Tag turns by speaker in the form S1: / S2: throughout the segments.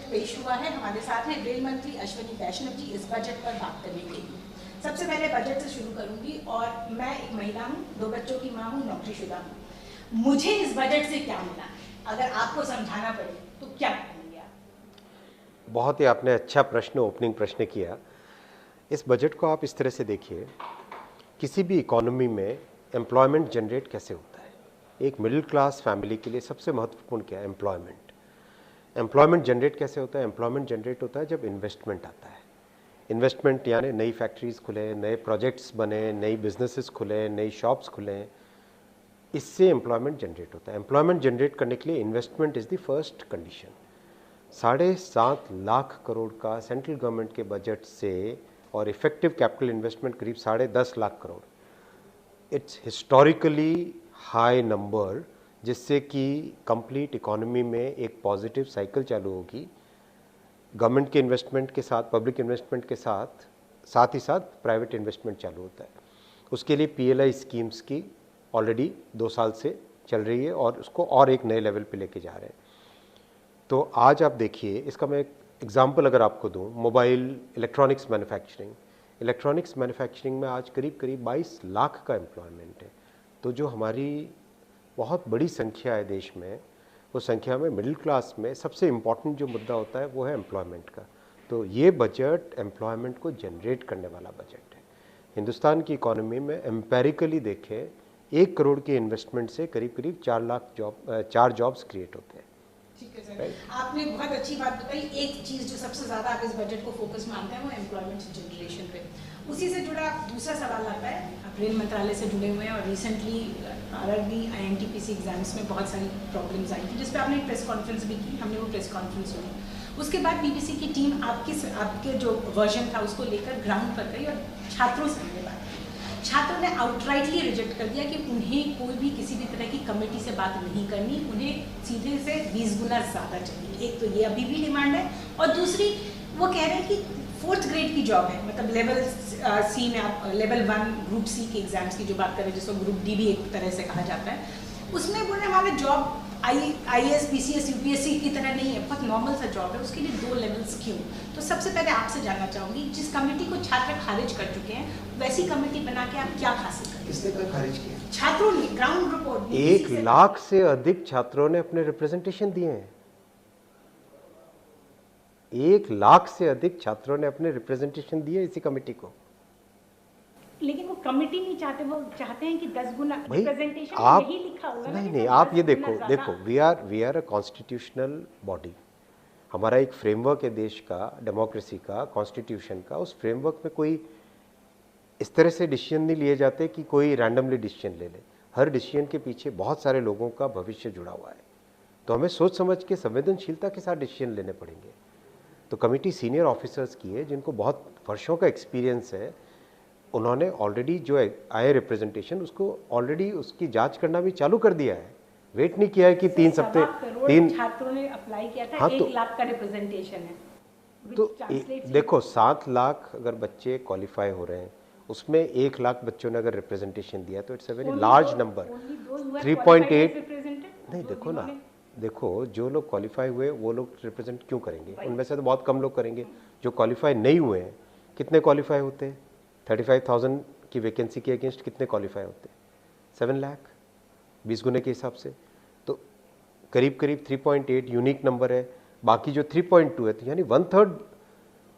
S1: पेश हुआ है। हमारे साथ हैं रेल मंत्री अश्विनी वैष्णव जी इस बजट पर बात करने के लिए। सबसे पहले बजट से शुरू करूंगी और मैं एक महिला हूँ, 2 बच्चों की माँ हूँ, नौकरीशुदा हूँ। मुझे इस बजट से क्या मिला, अगर आपको समझाना पड़े तो क्या कहेंगे आप?
S2: बहुत ही आपने अच्छा प्रश्न, ओपनिंग प्रश्न किया। इस बजट को आप इस तरह से देखिए, किसी भी इकोनॉमी में एम्प्लॉयमेंट जनरेट कैसे होता है। एक मिडिल क्लास फैमिली के लिए सबसे महत्वपूर्ण क्या है? एम्प्लॉयमेंट। एम्प्लॉयमेंट जनरेट कैसे होता है? एम्प्लॉयमेंट जनरेट होता है जब इन्वेस्टमेंट आता है। इन्वेस्टमेंट यानी नई फैक्ट्रीज खुले, नए प्रोजेक्ट्स बने, नई बिजनेसेस खुले, नई शॉप्स खुले, इससे एम्प्लॉयमेंट जनरेट होता है। एम्प्लॉयमेंट जनरेट करने के लिए investment is the first condition. 7.5 lakh crore का सेंट्रल गवर्नमेंट के बजट से और इफेक्टिव कैपिटल इन्वेस्टमेंट करीब 10.5 lakh crore, it's historically high number, जिससे कि कंप्लीट इकोनॉमी में एक पॉजिटिव साइकिल चालू होगी। गवर्नमेंट के इन्वेस्टमेंट के साथ, पब्लिक इन्वेस्टमेंट के साथ ही साथ प्राइवेट इन्वेस्टमेंट चालू होता है। उसके लिए पीएलआई स्कीम्स की ऑलरेडी 2 साल से चल रही है और उसको और एक नए लेवल पे लेके जा रहे हैं। तो आज आप देखिए, इसका मैं एक एग्जांपल अगर आपको दूं, mobile electronics manufacturing. Electronics manufacturing में आज करीब करीब 22 लाख का एम्प्लॉयमेंट है। तो जो हमारी बहुत बड़ी संख्या है देश में, वो संख्या में मिडिल क्लास में सबसे इम्पॉर्टेंट जो मुद्दा होता है वो है एम्प्लॉयमेंट का। तो ये बजट एम्प्लॉयमेंट को जनरेट करने वाला बजट है। हिंदुस्तान की इकोनॉमी में एम्पेरिकली देखें, 1 करोड़ के इन्वेस्टमेंट से करीब करीब 4 जॉब्स क्रिएट होते हैं।
S1: ठीक है सर, आपने बहुत अच्छी बात बताई। एक चीज़ जो सबसे ज़्यादा आप इस बजट को फोकस मानते हैं वो एम्प्लॉयमेंट जनरेशन पे। उसी से जुड़ा दूसरा सवाल आता है, आप रेल मंत्रालय से जुड़े हुए हैं और रिसेंटली आरआरबी आईएनटीपीसी एग्जाम्स में बहुत सारी प्रॉब्लम्स आई थी, जिस पर आपने एक प्रेस कॉन्फ्रेंस भी की, हमने वो प्रेस कॉन्फ्रेंस सुनी। उसके बाद बीबीसी की टीम आपके जो वर्जन था उसको लेकर ग्राउंड पर गई और छात्रों से हमने बात की। छात्रों ने आउटराइटली रिजेक्ट कर दिया कि उन्हें कोई भी किसी भी तरह की कमेटी से बात नहीं करनी, उन्हें सीधे से 20 गुना ज़्यादा चाहिए। एक तो ये अभी भी डिमांड है, और दूसरी वो कह रहे हैं कि 4th ग्रेड की जॉब है, मतलब लेवल सी में आप लेवल 1 ग्रुप सी के एग्जाम्स की जो बात करें, जिसको ग्रुप डी भी एक तरह से कहा जाता है, उसमें बोल रहे हमारा जॉब IAS PCS UPSC की तरह नहीं है, बहुत नॉर्मल सा जॉब है, उसके लिए 2 लेवल्स क्यों? तो सबसे पहले आपसे जानना चाहूँगी, जिस कमेटी को छात्र खारिज कर चुके हैं, वैसी कमेटी बना के आप क्या हासिल करेंगे?
S3: किसने खारिज किया?
S1: छात्रों ने, ग्राउंड रिपोर्ट।
S2: 1 लाख से अधिक छात्रों ने अपने रिप्रेजेंटेशन दिए हैं। 1 लाख से अधिक छात्रों ने अपने रिप्रेजेंटेशन दिए इसी कमेटी को।
S1: लेकिन वो कमेटी नहीं चाहते, वो चाहते हैं कि 10 गुना रिप्रेजेंटेशन यही लिखा होगा।
S2: नहीं, आप ये देखो we are a constitutional body. हमारा एक फ्रेमवर्क है देश का, डेमोक्रेसी का, कॉन्स्टिट्यूशन का। उस फ्रेमवर्क में कोई इस तरह से डिसीजन नहीं लिए जाते कि कोई रैंडमली डिसीजन ले ले। हर डिसीजन के पीछे बहुत सारे लोगों का भविष्य जुड़ा हुआ है, तो हमें सोच समझ के संवेदनशीलता के साथ डिसीजन लेने पड़ेंगे। तो कमेटी सीनियर ऑफिसर्स की है, जिनको बहुत वर्षों का एक्सपीरियंस है। उन्होंने ऑलरेडी जो आए रिप्रेजेंटेशन, उसको ऑलरेडी उसकी जांच करना भी चालू कर दिया है। वेट नहीं किया है कि 3 हफ्ते
S1: 3 छात्रों ने अप्लाई किया था।
S2: हाँ,
S1: 1 लाख का रिप्रेजेंटेशन है।
S2: तो देखो 7 लाख अगर बच्चे क्वालिफाई हो रहे हैं, उसमें 1 लाख बच्चों ने अगर रिप्रेजेंटेशन दिया तो it's a very large number. 3.8 नहीं, देखो ना, देखो जो लोग क्वालिफाई हुए वो लोग रिप्रेजेंट क्यों करेंगे? उनमें से तो बहुत कम लोग करेंगे। जो क्वालिफाई नहीं हुए हैं, कितने क्वालिफाई होते हैं? 35,000 की वैकेंसी के अगेंस्ट कितने क्वालिफाई होते हैं? 7 लाख, 20 गुने के हिसाब से तो करीब करीब 3.8 यूनिक नंबर है। बाकी जो 3.2 है, तो यानी 1/3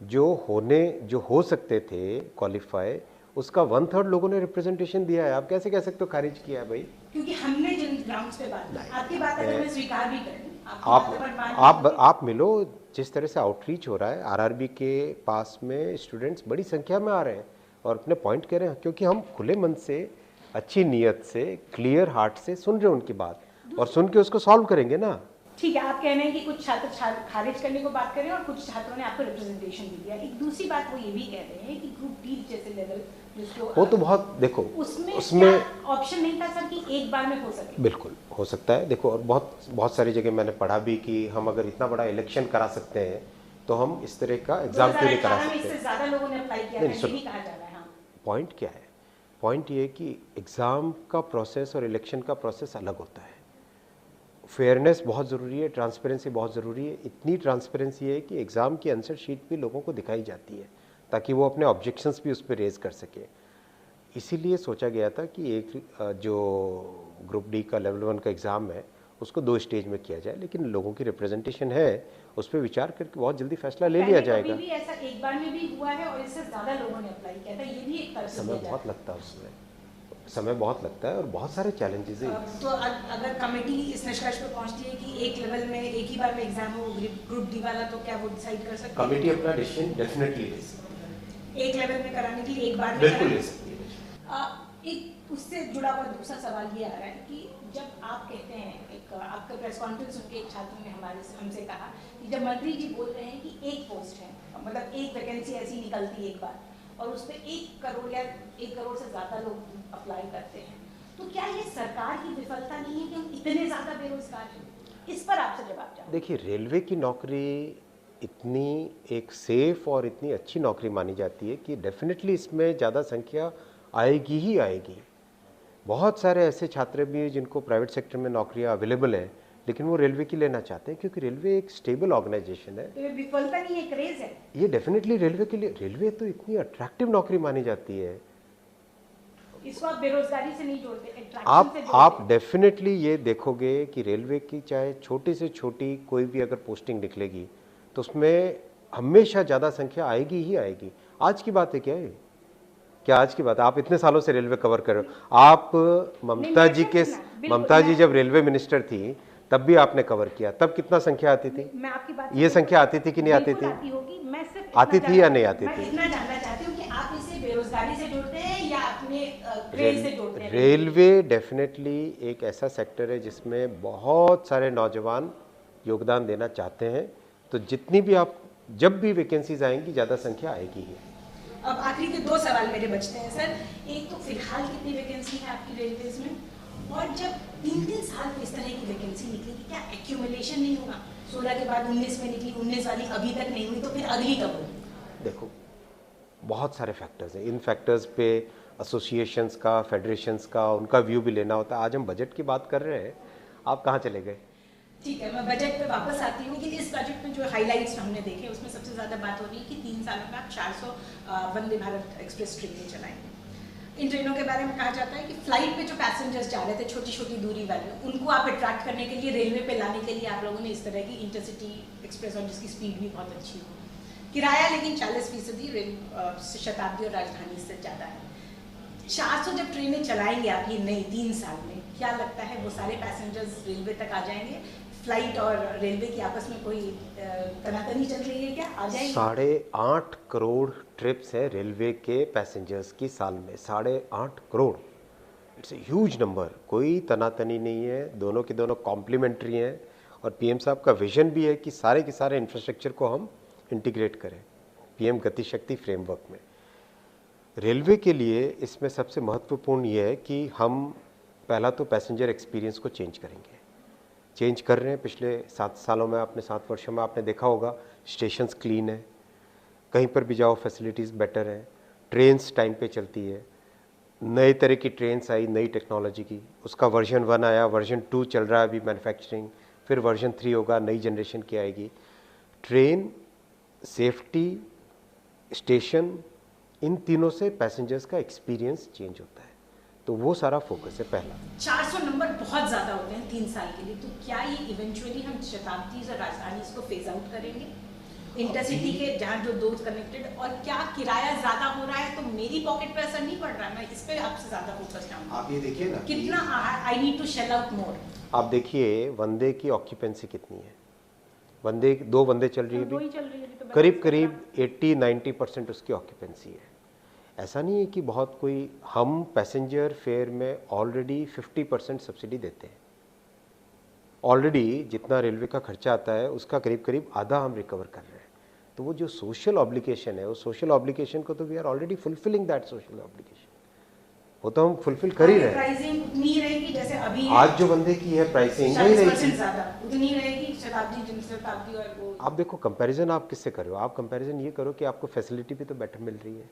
S2: जो हो सकते थे क्वालिफाई, उसका 1/3 लोगों ने रिप्रेजेंटेशन दिया है। आप कैसे कह सकते हो खारिज किया है भाई?
S1: क्योंकि हमने जिन ग्राउंड्स पे बात की, आपकी बात अगर मैं स्वीकार भी करूं,
S2: आप मिलो। जिस तरह से आउटरीच हो रहा है, आरआरबी के पास में स्टूडेंट्स बड़ी संख्या में आ रहे हैं और अपने पॉइंट कह रहे हैं, क्योंकि हम खुले मन से, अच्छी नीयत से, क्लियर हार्ट से सुन रहे हैं उनकी बात, और सुन के उसको सॉल्व करेंगे ना।
S1: ठीक है, आप कह रहे हैं कि कुछ छात्र खारिज करने को बात करें और कुछ छात्रों ने आपको रिप्रेजेंटेशन भी दिया। एक दूसरी बात वो ये भी कह रहे हैं कि ग्रुप डी जैसे लेवल,
S2: वो तो बहुत, देखो
S1: उसमें ऑप्शन नहीं था सर कि एक बार में हो सके।
S2: बिल्कुल हो सकता है। देखो, और बहुत सारी जगह मैंने पढ़ा भी कि हम अगर इतना बड़ा इलेक्शन करा सकते हैं तो हम इस तरह का एग्जाम क्यों नहीं करा सकते?
S1: इससे ज्यादा लोगों ने अप्लाई किया है, ये भी कहा जा रहा है। हाँ,
S2: पॉइंट क्या है? पॉइंट ये है कि एग्जाम का प्रोसेस और इलेक्शन का प्रोसेस अलग होता है। फेयरनेस बहुत ज़रूरी है, ट्रांसपेरेंसी बहुत ज़रूरी है। इतनी ट्रांसपेरेंसी है कि एग्ज़ाम की आंसर शीट भी लोगों को दिखाई जाती है ताकि वो अपने ऑब्जेक्शंस भी उस पर रेज़ कर सके। इसीलिए सोचा गया था कि एक जो ग्रुप डी का लेवल 1 का एग्ज़ाम है उसको 2 स्टेज में किया जाए, लेकिन लोगों की रिप्रेजेंटेशन है, उस पर विचार करके बहुत जल्दी फैसला ले लिया जाएगा।
S1: भी ऐसा एक बार में भी हुआ है और इससे ज़्यादा लोगों ने अप्लाई किया था, ये भी एक तरह से
S2: समय बहुत लगता है, उसमें समय बहुत लगता है और बहुत सारे चैलेंजेस हैं।
S1: तो अगर कमेटी इस निष्कर्ष पर पहुंचती है कि एक लेवल में एक ही बार में एग्जाम हो ग्रुप डी वाला, तो क्या वो डिसाइड कर सकती है?
S2: कमेटी अपना डिसीजन डेफिनेटली ले सकती है,
S1: एक लेवल में कराने के लिए एक बार में
S2: बिल्कुल ले सकती है।
S1: एक उससे जुड़ा हुआ दूसरा सवाल ये आ रहा है कि जब आप कहते हैं, एक आपका प्रेस कॉन्फ्रेंस सुन के एक छात्र ने हमसे कहा कि जब मंत्री जी बोल रहे हैं कि एक पोस्ट है, मतलब एक वैकेंसी ऐसी निकलती है एक बार और उस पर 1 करोड़ या 1 करोड़ से ज़्यादा लोग अप्लाई करते हैं, तो क्या ये सरकार की विफलता नहीं है कि हम इतने ज़्यादा बेरोजगार हैं? इस पर आपसे जवाब चाहूँ।
S2: देखिए, रेलवे की नौकरी इतनी एक सेफ और इतनी अच्छी नौकरी मानी जाती है कि डेफिनेटली इसमें ज़्यादा संख्या आएगी ही आएगी। बहुत सारे ऐसे छात्र भी हैं जिनको प्राइवेट सेक्टर में नौकरियां अवेलेबल हैं, लेकिन वो रेलवे की लेना चाहते हैं क्योंकि रेलवे एक स्टेबल ऑर्गेनाइजेशन है।
S1: तो ये विफलता नहीं है, क्रेज है।
S2: ये डेफिनेटली रेलवे के लिए, रेलवे तो इतनी अट्रैक्टिव नौकरी मानी जाती है।
S1: इसको आप बेरोजगारी से नहीं जोड़ते, अट्रैक्शन से जोड़ते।
S2: आप डेफिनेटली ये देखोगे कि रेलवे की चाहे छोटी से छोटी कोई भी अगर पोस्टिंग निकलेगी तो उसमें हमेशा ज़्यादा संख्या आएगी ही आएगी। आज की बात है क्या है? क्या आज की बात? आप इतने सालों से रेलवे कवर कर रहे हो। आप ममता जी जब रेलवे मिनिस्टर थी तब भी आपने कवर किया, तब कितना संख्या आती थी?
S1: मैं आपकी बात
S2: ये संख्या आती थी कि नहीं आती थी?
S1: मैं सिर्फ
S2: आती थी या नहीं आती
S1: मैं
S2: थी?
S1: इतना जानना चाहती हूँ कि आप इसे बेरोजगारी से जोड़ते हैं या अपने क्रेज से जोड़ते हैं?
S2: रेलवे डेफिनेटली एक ऐसा सेक्टर है जिसमें बहुत सारे नौजवान योगदान देना चाहते हैं, तो जितनी भी आप जब भी वैकेंसीज आएंगी ज़्यादा संख्या आएगी ही।
S1: अब आखिरी के 2 सवाल मेरे बचते हैं सर। एक तो फिलहाल कितनी वैकेंसी है आपकी रेलवेज में, और जब 3-3 साल में इस तरह की वैकेंसी निकलेगी, क्या एक्यूमुलेशन नहीं होगा? 16 के बाद 19 में निकली, 19 वाली अभी तक नहीं हुई, तो फिर अगली कब होगी?
S2: देखो, बहुत सारे फैक्टर्स हैं। इन फैक्टर्स पे एसोसिएशंस का, फेडरेशंस का, उनका व्यू भी लेना होता है। आज हम बजट की बात कर रहे हैं, आप कहाँ चले गए?
S1: ठीक है, मैं बजट पे वापस आती हूँ, लेकिन इस बजट में जो हाइलाइट्स हमने देखे उसमें सबसे ज़्यादा बात हो रही है कि 3 सालों में आप 400 वंदे भारत एक्सप्रेस ट्रेनें चलाएंगे। इन ट्रेनों के बारे में कहा जाता है कि फ्लाइट पे जो पैसेंजर्स जा रहे थे छोटी छोटी दूरी वाले, उनको आप अट्रैक्ट करने के लिए, रेलवे पे लाने के लिए आप लोगों ने इस तरह की इंटरसिटी एक्सप्रेस, और जिसकी स्पीड भी बहुत अच्छी हो, किराया लेकिन 40% रेल शताब्दी और राजधानी से ज़्यादा है। 400 जब ट्रेनें चलाएंगे आप ये नई 3 साल में, क्या लगता है वो सारे पैसेंजर्स रेलवे तक आ जाएंगे? फ्लाइट और रेलवे की आपस में कोई तनातनी चल रही है क्या? आ जाएंगे?
S2: 8.5 करोड़ ट्रिप्स हैं रेलवे के पैसेंजर्स की साल में। 8.5 crore, it's a huge number. कोई तनातनी नहीं है, दोनों के दोनों कॉम्प्लीमेंट्री हैं। और पीएम साहब का विजन भी है कि सारे के सारे इंफ्रास्ट्रक्चर को हम इंटीग्रेट करें पीएम गति शक्ति फ्रेमवर्क में। रेलवे के लिए इसमें सबसे महत्वपूर्ण ये है कि हम पहला तो पैसेंजर एक्सपीरियंस को चेंज करेंगे, चेंज कर रहे हैं। पिछले 7 सालों में, आपने 7 वर्षों में आपने देखा होगा, स्टेशंस क्लीन है, कहीं पर भी जाओ फैसिलिटीज़ बेटर है, ट्रेन्स टाइम पे चलती है, नए तरह की ट्रेन्स आई नई टेक्नोलॉजी की, उसका वर्जन 1 आया, वर्जन 2 चल रहा है अभी मैन्युफैक्चरिंग, फिर वर्जन 3 होगा, नई जनरेशन की आएगी। ट्रेन, सेफ्टी, स्टेशन, इन तीनों से पैसेंजर्स का एक्सपीरियंस चेंज होता है, तो वो सारा फोकस है पहला।
S1: 400 नंबर बहुत ज़्यादा होते हैं 3 साल के लिए, तो क्या ये इवेंचुअली हम शताब्दी और राजधानी को फेज आउट करेंगे इंटरसिटी के, जहाँ जो 2 कनेक्टेड? और क्या किराया ज़्यादा हो रहा है तो मेरी पॉकेट पर असर नहीं पड़ रहा है? मैं इस पर आपसे ज़्यादा फोकस चाहूँगा।
S2: आप ये देखिए ना,
S1: कितना I need to shell out more.
S2: आप देखिए वंदे की ऑक्यूपेंसी कितनी है। वंदे 2 वंदे चल रही है अभी, करीब करीब 80-90% उसकी ऑक्यूपेंसी है। ऐसा नहीं है कि बहुत कोई, हम पैसेंजर फेयर में ऑलरेडी 50% सब्सिडी देते हैं। ऑलरेडी जितना रेलवे का खर्चा आता है उसका करीब करीब आधा हम रिकवर कर रहे हैं। तो वो जो सोशल ऑब्लिगेशन है, उस सोशल ऑब्लिगेशन को तो we are already fulfilling that social obligation, वो तो हम फुलफिल कर ही रहे हैं।
S1: प्राइसिंग उतनी ही रहेगी जैसे अभी है?
S2: आज जो वंदे की है प्राइसिंग वही रहेगी,
S1: उतनी रहेगी शताब्दी, जनशताब्दी और वो।
S2: आप देखो कंपैरिजन आप किससे कर रहे हो? आप कंपैरिजन ये करो कि आपको फैसिलिटी भी तो बेटर मिल रही है।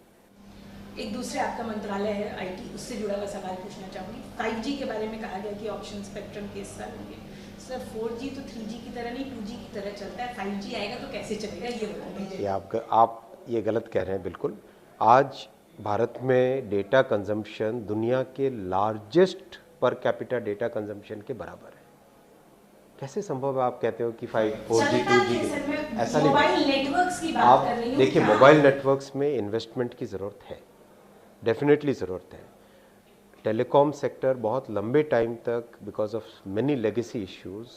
S1: एक दूसरे आपका मंत्रालय है आईटी, उससे जुड़ा हुआ सवाल पूछना चाहूँगी। 5G के बारे में कहा गया कि ऑप्शन स्पेक्ट्रम के इस साल होंगे। सर 4G तो 3G की तरह नहीं 2G की तरह चलता है, 5G आएगा तो कैसे चलेगा ये बताइए।
S2: ये आप ये गलत कह रहे हैं बिल्कुल। आज भारत में डेटा कंजम्पशन दुनिया के largest per capita data consumption के बराबर है। कैसे संभव है आप कहते हो कि 4G 2G ऐसा नहीं।
S1: मोबाइल नेटवर्क्स की बात कर रही
S2: आप
S1: हूँ।
S2: देखिए मोबाइल नेटवर्क्स में इन्वेस्टमेंट की ज़रूरत है, डेफिनेटली ज़रूरत है। टेलीकॉम सेक्टर बहुत लंबे टाइम तक because of many legacy issues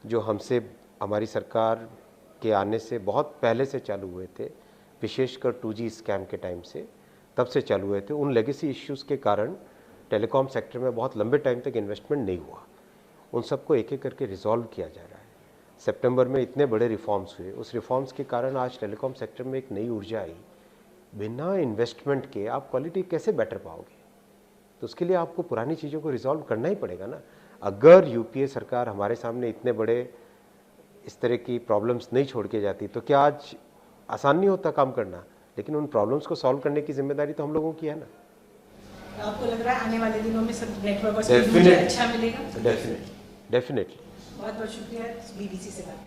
S2: जो हमसे हमारी सरकार के आने से बहुत पहले से चालू हुए थे, विशेषकर 2G स्कैम के टाइम से तब से चालू हुए थे, उन लेगेसी इश्यूज के कारण टेलीकॉम सेक्टर में बहुत लंबे टाइम तक इन्वेस्टमेंट नहीं हुआ। उन सबको एक एक करके रिजॉल्व किया जा रहा है। सितंबर में इतने बड़े रिफॉर्म्स हुए, उस रिफॉर्म्स के कारण आज टेलीकॉम सेक्टर में एक नई ऊर्जा आई। बिना इन्वेस्टमेंट के आप क्वालिटी कैसे बेटर पाओगे? तो उसके लिए आपको पुरानी चीज़ों को रिजॉल्व करना ही पड़ेगा ना। अगर यूपीए सरकार हमारे सामने इतने बड़े इस तरह की प्रॉब्लम्स नहीं छोड़ के जाती तो क्या आज आसान नहीं होता काम करना। लेकिन उन प्रॉब्लम्स को सॉल्व करने की जिम्मेदारी तो हम लोगों की है ना।
S1: आपको लग रहा है आने वाले दिनों में सब नेटवर्क
S2: Definitely.
S1: अच्छा मिलेगा?
S2: डेफिनेटली।
S1: बहुत बहुत शुक्रिया बीबीसी से बात